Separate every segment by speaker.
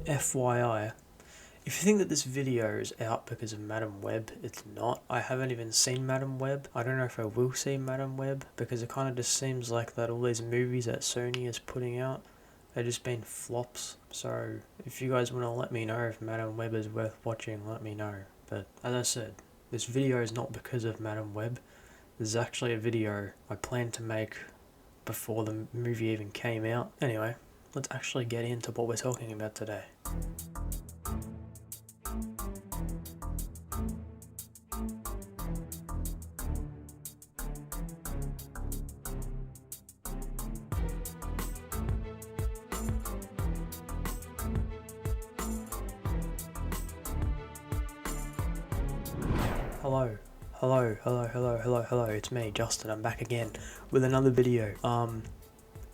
Speaker 1: FYI, if you think that this video is out because of Madam Web, it's not. I haven't even seen Madam Web. I don't know if I will see Madam Web, because it kind of just seems like that all these movies that Sony is putting out, they've just been flops. So if you guys want to let me know if Madam Web is worth watching, let me know. But as I said, this video is not because of Madam Web. This is actually a video I planned to make before the movie even came out. Anyway, let's actually get into what we're talking about today. Hello, it's me, Justin. I'm back again with another video.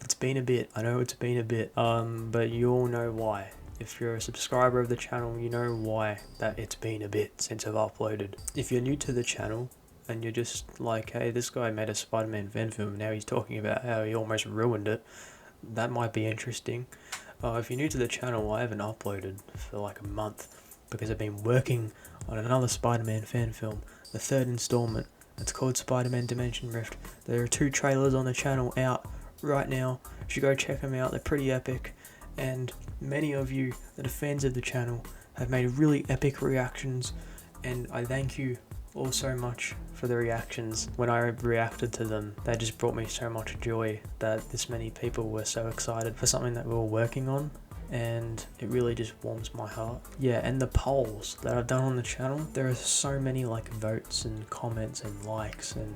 Speaker 1: It's been a bit, I know it's been a bit, but you all know why. If you're a subscriber of the channel, you know why that it's been a bit since I've uploaded. If you're new to the channel, and you're just like, hey, this guy made a Spider-Man fan film, now he's talking about how he almost ruined it, that might be interesting. If you're new to the channel, I haven't uploaded for like a month, because I've been working on another Spider-Man fan film, the third installment. It's called Spider-Man Dimension Rift. There are 2 trailers on the channel out right now. You should go check them out. They're pretty epic, and many of you that are fans of the channel have made really epic reactions, and I thank you all so much for the reactions. When I reacted to them, they just brought me so much joy that this many people were so excited for something that we were working on, and it really just warms my heart. Yeah, and the polls that I've done on the channel, there are so many like votes and comments and likes, and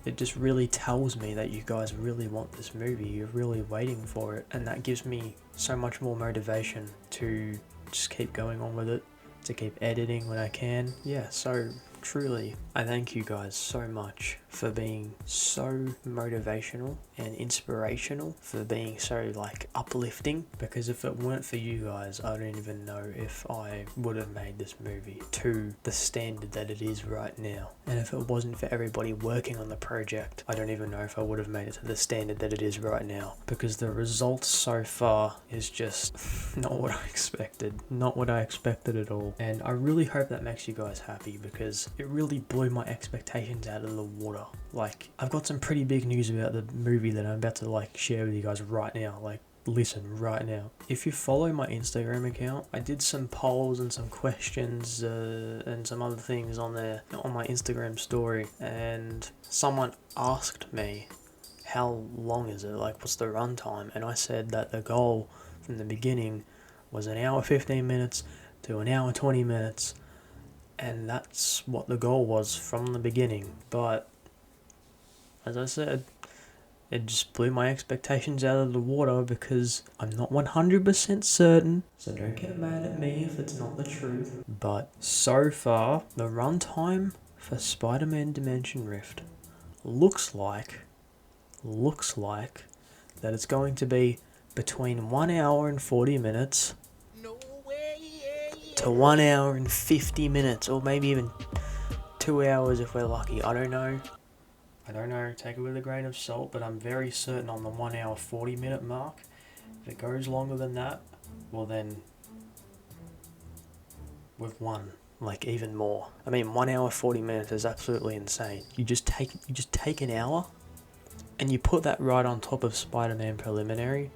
Speaker 1: it just really tells me that you guys really want this movie, you're really waiting for it, and that gives me so much more motivation to just keep going on with it, to keep editing when I can. Yeah, so truly, I thank you guys so much for being so motivational and inspirational, for being so like uplifting, because if it weren't for you guys, I don't even know if I would have made this movie to the standard that it is right now. And if it wasn't for everybody working on the project, I don't even know if I would have made it to the standard that it is right now, because the results so far is just not what I expected. Not what I expected at all. And I really hope that makes you guys happy, because it really blew my expectations out of the water. Like, I've got some pretty big news about the movie that I'm about to like share with you guys right now. Like, listen right now. If you follow my Instagram account, I did some polls and some questions and some other things on there on my Instagram story, and someone asked me, how long is it, like what's the runtime? And I said that the goal from the beginning was an hour 15 minutes to an hour 20 minutes, and that's what the goal was from the beginning. But as I said, it just blew my expectations out of the water, because I'm not 100% certain, so don't get mad at me if it's not the truth. But so far, the runtime for Spider-Man Dimension Rift looks like that it's going to be between 1 hour and 40 minutes to 1 hour and 50 minutes, or maybe even 2 hours if we're lucky. I don't know, take it with a grain of salt, but I'm very certain on the 1 hour 40 minute mark. If it goes longer than that, well then we've won, like even more. I mean, 1 hour 40 minutes is absolutely insane. You just take an hour and you put that right on top of Spider-Man Preliminary,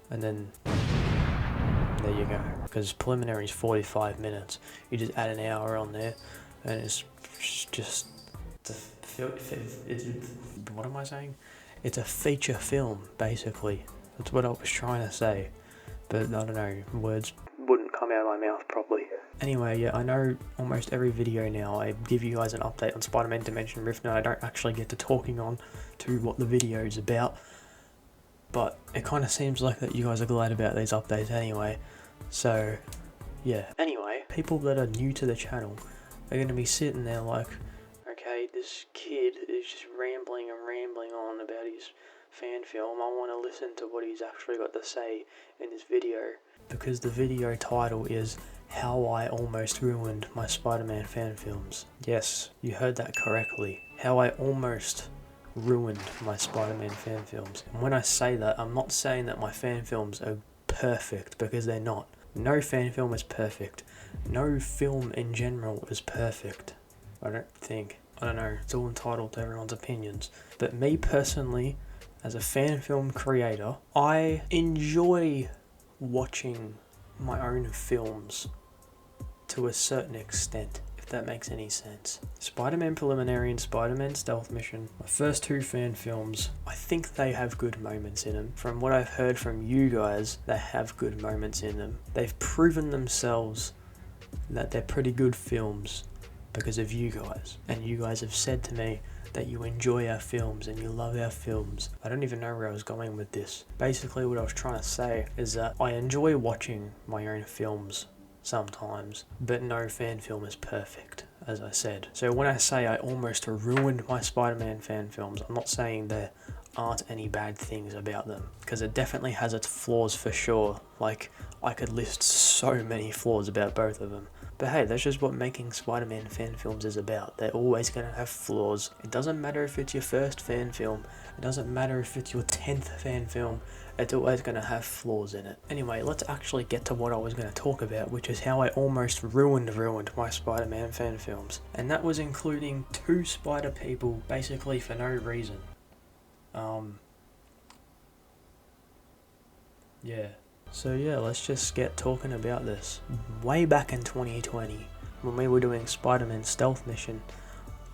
Speaker 1: and then there you go. Because Preliminary is 45 minutes. You just add an hour on there, and it's just, what am I saying? It's a feature film, basically. That's what I was trying to say. But I don't know, words wouldn't come out of my mouth properly. Anyway, yeah, I know almost every video now I give you guys an update on Spider-Man Dimension Rift, and I don't actually get to talking on to what the video is about. But it kind of seems like that you guys are glad about these updates anyway. So, yeah. Anyway, people that are new to the channel are going to be sitting there like, okay, this kid is just rambling on about his fan film. I want to listen to what he's actually got to say in this video. Because the video title is How I Almost Ruined My Spider-Man Fan Films. Yes, you heard that correctly. How I almost ruined my Spider-Man fan films. And when I say that, I'm not saying that my fan films are perfect, because they're not. No fan film is perfect. No film in general is perfect, I don't think. I don't know, it's all entitled to everyone's opinions. But me personally, as a fan film creator, I enjoy watching my own films to a certain extent, if that makes any sense. Spider-Man Preliminary and Spider-Man Stealth Mission, my first two fan films, I think they have good moments in them. From what I've heard from you guys, they have good moments in them. They've proven themselves that they're pretty good films because of you guys. And you guys have said to me that you enjoy our films and you love our films. I don't even know where I was going with this. Basically what I was trying to say is that I enjoy watching my own films sometimes, but no fan film is perfect, as I said. So when I say I almost ruined my Spider-Man fan films, I'm not saying there aren't any bad things about them, because it definitely has its flaws for sure. Like, I could list so many flaws about both of them. But hey, that's just what making Spider-Man fan films is about. They're always going to have flaws. It doesn't matter if it's your first fan film. It doesn't matter if it's your 10th fan film. It's always going to have flaws in it. Anyway, let's actually get to what I was going to talk about, which is how I almost ruined my Spider-Man fan films. And that was including 2 Spider people, basically for no reason. Yeah. So yeah, let's just get talking about this. Way back in 2020, when we were doing Spider-Man Stealth Mission,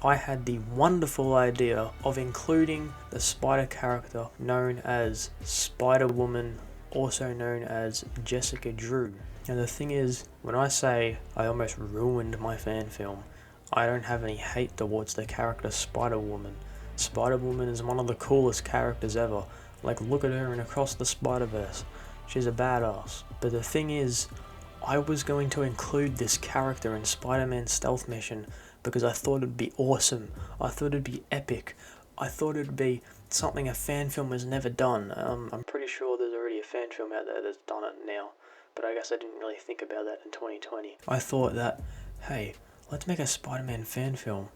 Speaker 1: I had the wonderful idea of including the Spider character known as Spider-Woman, also known as Jessica Drew. Now the thing is, when I say I almost ruined my fan film, I don't have any hate towards the character Spider-Woman. Spider-Woman is one of the coolest characters ever. Like, look at her in Across the Spider-Verse. She's a badass. But the thing is, I was going to include this character in Spider-Man Stealth Mission because I thought it'd be awesome. I thought it'd be epic. I thought it'd be something a fan film has never done. I'm pretty sure there's already a fan film out there that's done it now, but I guess I didn't really think about that in 2020. I thought that, hey, let's make a Spider-Man fan film,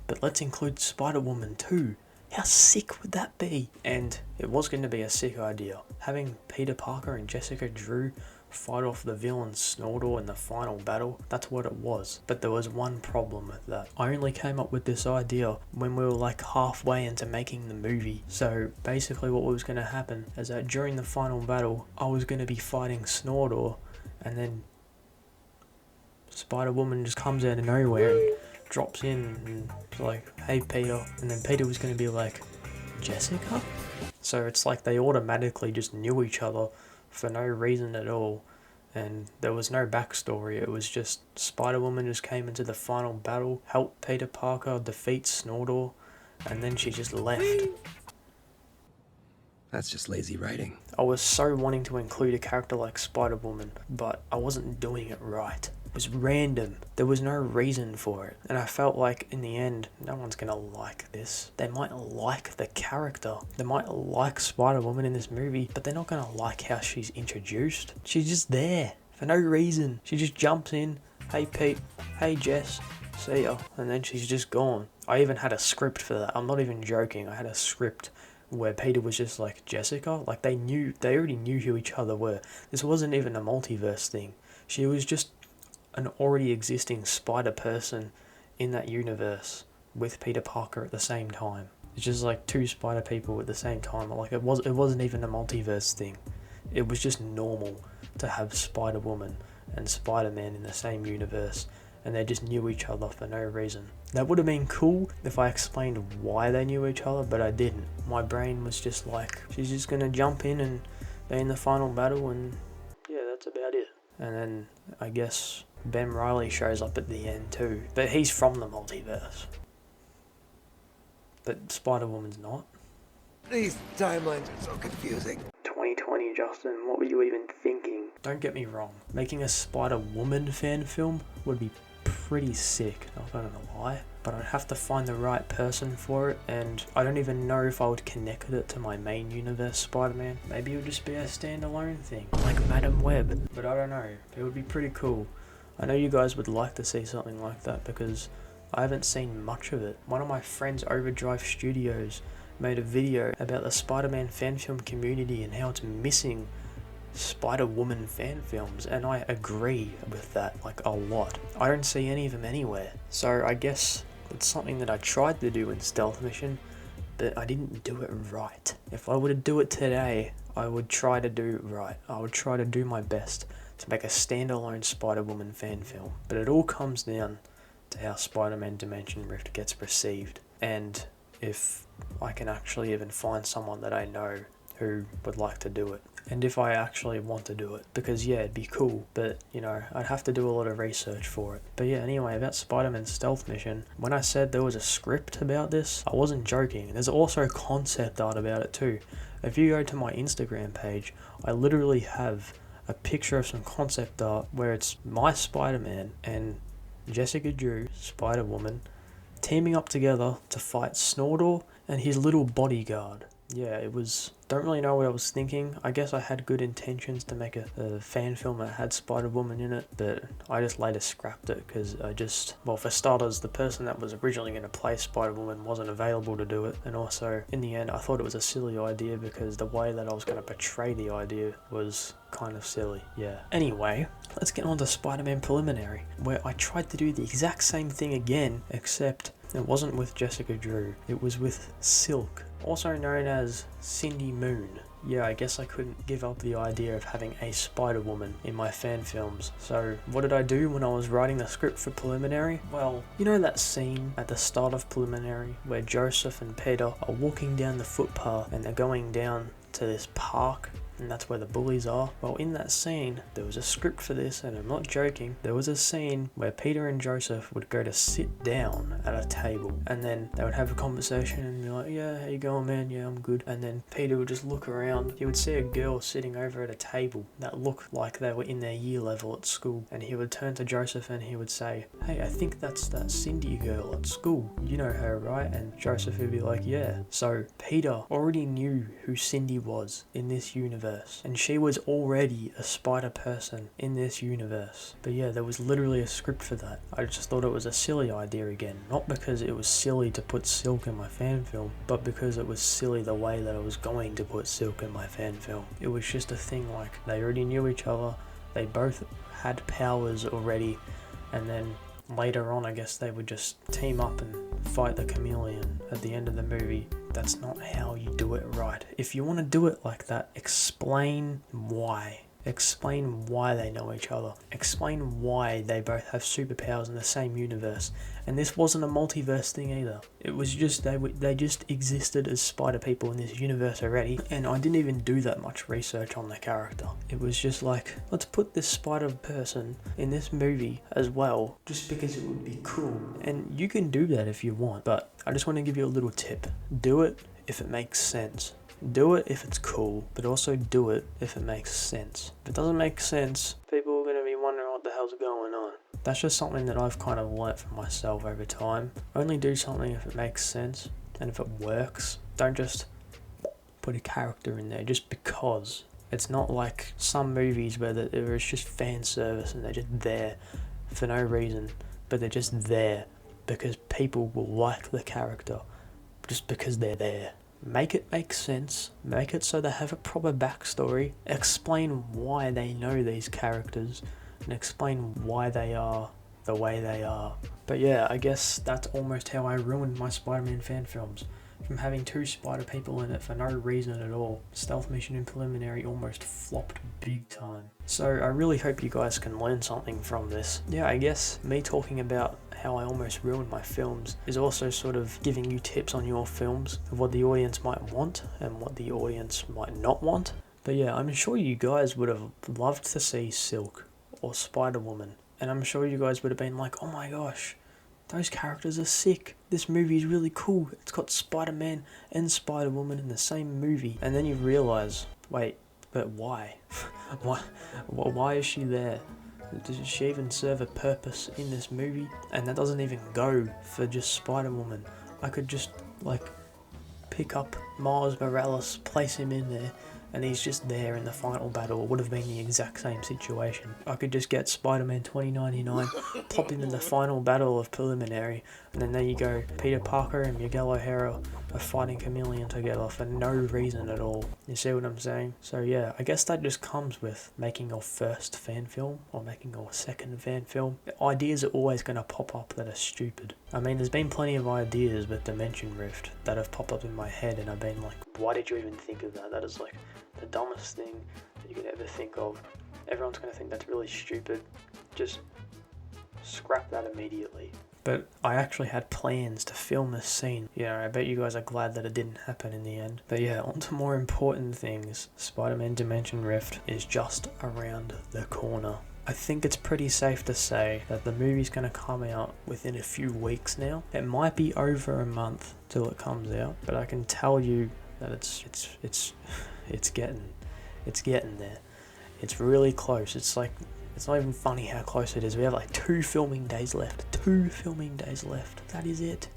Speaker 1: but let's include Spider-Woman too. How sick would that be? And it was going to be a sick idea. Having Peter Parker and Jessica Drew fight off the villain Snortor in the final battle, that's what it was. But there was one problem with that. I only came up with this idea when we were like halfway into making the movie. So basically what was going to happen is that during the final battle, I was going to be fighting Snortor, and then Spider-Woman just comes out of nowhere and drops in and like, hey Peter, and then Peter was going to be like, Jessica? So it's like they automatically just knew each other for no reason at all, and there was no backstory. It was just Spider-Woman just came into the final battle, helped Peter Parker defeat Snortor, and then she just left.
Speaker 2: That's just lazy writing.
Speaker 1: I was so wanting to include a character like Spider-Woman, but I wasn't doing it right. It was random. There was no reason for it. And I felt like in the end, no one's gonna like this. They might like the character. They might like Spider-Woman in this movie, but they're not gonna like how she's introduced. She's just there for no reason. She just jumps in, hey Pete, hey Jess, see ya, and then she's just gone. I even had a script for that. I'm not even joking. I had a script where Peter was just like, Jessica? Like they already knew who each other were. This wasn't even a multiverse thing. She was just an already existing spider person in that universe with Peter Parker at the same time. It's just like 2 spider people at the same time. Like it wasn't even a multiverse thing. It was just normal to have Spider-Woman and Spider-Man in the same universe, and they just knew each other for no reason. That would have been cool if I explained why they knew each other, but I didn't. My brain was just like, she's just gonna jump in and be in the final battle, and yeah, that's about it. And then I guess Ben Reilly shows up at the end too, but he's from the multiverse. But Spider-Woman's not.
Speaker 2: These timelines are so confusing.
Speaker 1: 2020, Justin, what were you even thinking? Don't get me wrong, making a Spider-Woman fan film would be pretty sick, not gonna lie, but I'd have to find the right person for it, and I don't even know if I would connect it to my main universe Spider-Man. Maybe it would just be a standalone thing, like Madam Web, but I don't know, it would be pretty cool. I know you guys would like to see something like that because I haven't seen much of it. One of my friends, Overdrive Studios, made a video about the Spider-Man fan film community and how it's missing Spider-Woman fan films, and I agree with that, like, a lot. I don't see any of them anywhere. So I guess it's something that I tried to do in Stealth Mission, but I didn't do it right. If I were to do it today, I would try to do it right. I would try to do my best to make a standalone Spider-Woman fan film. But it all comes down to how Spider-Man Dimension Rift gets received, and if I can actually even find someone that I know who would like to do it, and if I actually want to do it, because yeah, it'd be cool, but you know, I'd have to do a lot of research for it. But yeah, anyway, about Spider-Man Stealth Mission, when I said there was a script about this, I wasn't joking. There's also concept art about it too. If you go to my Instagram page, I literally have a picture of some concept art where it's my Spider-Man and Jessica Drew, Spider-Woman, teaming up together to fight Snortor and his little bodyguard. Yeah, it was... Don't really know what I was thinking. I guess I had good intentions to make a fan film that had Spider-Woman in it, but I just later scrapped it because I just... Well, for starters, the person that was originally going to play Spider-Woman wasn't available to do it, and also, in the end, I thought it was a silly idea because the way that I was going to portray the idea was kind of silly. Yeah. Anyway, let's get on to Spider-Man Preliminary, where I tried to do the exact same thing again, except it wasn't with Jessica Drew. It was with Silk, also known as Cindy Moon. Yeah, I guess I couldn't give up the idea of having a Spider-Woman in my fan films. So what did I do when I was writing the script for Preliminary? Well, you know that scene at the start of Preliminary where Joseph and Peter are walking down the footpath and they're going down to this park, and that's where the bullies are? Well, in that scene, there was a script for this, and I'm not joking. There was a scene where Peter and Joseph would go to sit down at a table, and then they would have a conversation and be like, yeah, how you going, man? Yeah, I'm good. And then Peter would just look around. He would see a girl sitting over at a table that looked like they were in their year level at school, and he would turn to Joseph and he would say, hey, I think that's that Cindy girl at school. You know her, right? And Joseph would be like, yeah. So Peter already knew who Cindy was in this universe, and she was already a spider person in this universe. But yeah, there was literally a script for that. I just thought it was a silly idea again, not because it was silly to put Silk in my fan film, but because it was silly the way that I was going to put Silk in my fan film. It was just a thing like they already knew each other, they both had powers already, and then later on I guess they would just team up and fight the Chameleon at the end of the movie. That's not how you do it right. If you want to do it like that, explain why. Explain why they know each other. Explain why they both have superpowers in the same universe. And this wasn't a multiverse thing either. It was just they just existed as spider people in this universe already, and I didn't even do that much research on the character. It was just like, let's put this spider person in this movie as well, just because it would be cool. And you can do that if you want, but I just want to give you a little tip. Do it if it makes sense. Do it if it's cool, but also do it if it makes sense. If it doesn't make sense, people are going to be wondering what the hell's going on. That's just something that I've kind of learnt from myself over time. Only do something if it makes sense, and if it works. Don't just put a character in there just because. It's not like some movies where it's just fan service and they're just there for no reason, but they're just there because people will like the character just because they're there. Make it make sense, make it so they have a proper backstory, explain why they know these characters, and explain why they are the way they are. But yeah, I guess that's almost how I ruined my Spider-Man fan films. From having two spider people in it for no reason at all. Stealth Mission and Preliminary almost flopped big time. So I really hope you guys can learn something from this. Yeah, I guess me talking about how I almost ruined my films is also sort of giving you tips on your films of what the audience might want and what the audience might not want. But yeah, I'm sure you guys would have loved to see Silk or Spider-Woman, and I'm sure you guys would have been like, oh my gosh, those characters are sick. This movie is really cool. It's got Spider-Man and Spider-Woman in the same movie. And then you realise, wait, but why? Why is she there? Does she even serve a purpose in this movie? And that doesn't even go for just Spider-Woman. I could just, like, pick up Miles Morales, place him in there, and he's just there in the final battle. It would have been the exact same situation. I could just get Spider-Man 2099, pop him in the final battle of Preliminary, and then there you go, Peter Parker and Miguel O'Hara are fighting Chameleon together for no reason at all. You see what I'm saying? So yeah, I guess that just comes with making your first fan film or making your second fan film. Ideas are always going to pop up that are stupid. I mean, there's been plenty of ideas with Dimension Rift that have popped up in my head and I've been like, why did you even think of that? That is like the dumbest thing that you could ever think of. Everyone's going to think that's really stupid. Just scrap that immediately. But I actually had plans to film this scene. Yeah, I bet you guys are glad that it didn't happen in the end. But yeah, on to more important things. Spider-Man Dimension Rift is just around the corner. I think it's pretty safe to say that the movie's going to come out within a few weeks now. It might be over a month till it comes out, but I can tell you that it's getting there. It's really close. It's not even funny how close it is. We have like 2 filming days left. 2 filming days left. That is it.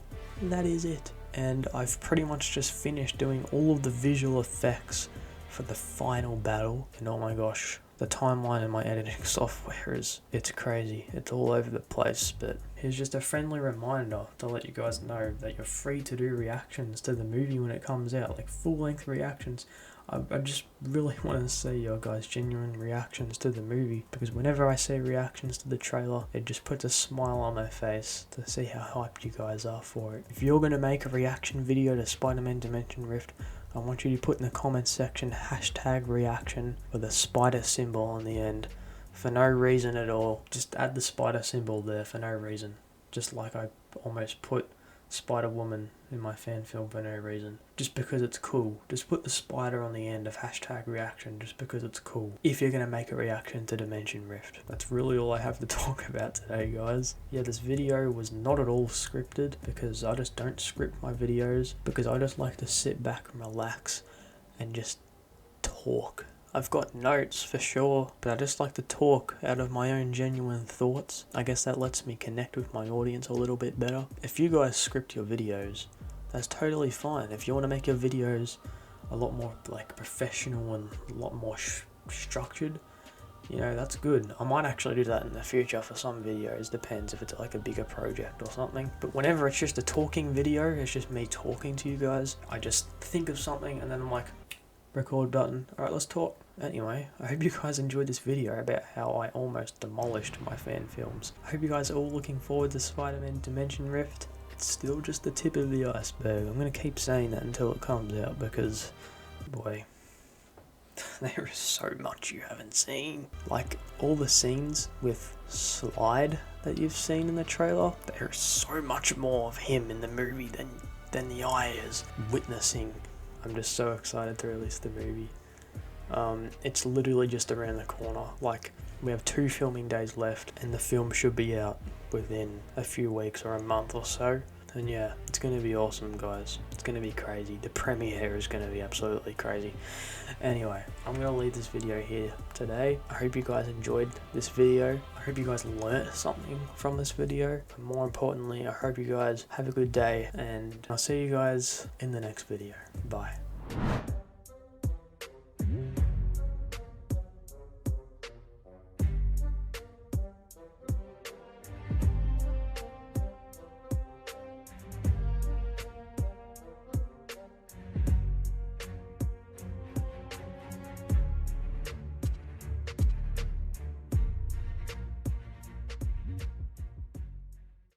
Speaker 1: That is it. And I've pretty much just finished doing all of the visual effects for the final battle. And oh my gosh, the timeline in my editing software it's crazy. It's all over the place. But here's just a friendly reminder to let you guys know that you're free to do reactions to the movie when it comes out. Like full-length reactions. I just really want to see your guys' genuine reactions to the movie, because whenever I see reactions to the trailer, it just puts a smile on my face to see how hyped you guys are for it. If you're going to make a reaction video to Spider-Man Dimension Rift, I want you to put in the comments section #reaction with a spider symbol on the end for no reason at all. Just add the spider symbol there for no reason. Just like I almost put Spider-Woman in my fan film for no reason. Just because it's cool. Just put the spider on the end of #reaction just because it's cool. If you're going to make a reaction to Dimension Rift. That's really all I have to talk about today, guys. Yeah, this video was not at all scripted because I just don't script my videos, because I just like to sit back and relax and just talk. I've got notes for sure, but I just like to talk out of my own genuine thoughts. I guess that lets me connect with my audience a little bit better. If you guys script your videos, that's totally fine. If you want to make your videos a lot more like professional and a lot more structured, you know, that's good. I might actually do that in the future for some videos. Depends if it's like a bigger project or something. But whenever it's just a talking video, it's just me talking to you guys. I just think of something and then I'm like, record button. Alright, let's talk. Anyway, I hope you guys enjoyed this video about how I almost demolished my fan films. I hope you guys are all looking forward to Spider-Man Dimension Rift. It's still just the tip of the iceberg. I'm going to keep saying that until it comes out because, boy, there is so much you haven't seen. Like, all the scenes with Slide that you've seen in the trailer, there is so much more of him in the movie than the eye is witnessing. I'm just so excited to release the movie. It's literally just around the corner. Like, we have 2 filming days left and the film should be out within a few weeks or a month or so. And yeah, it's going to be awesome, guys. It's going to be crazy. The premiere is going to be absolutely crazy. Anyway, I'm going to leave this video here today. I hope you guys enjoyed this video. I hope you guys learnt something from this video. But more importantly, I hope you guys have a good day. And I'll see you guys in the next video. Bye.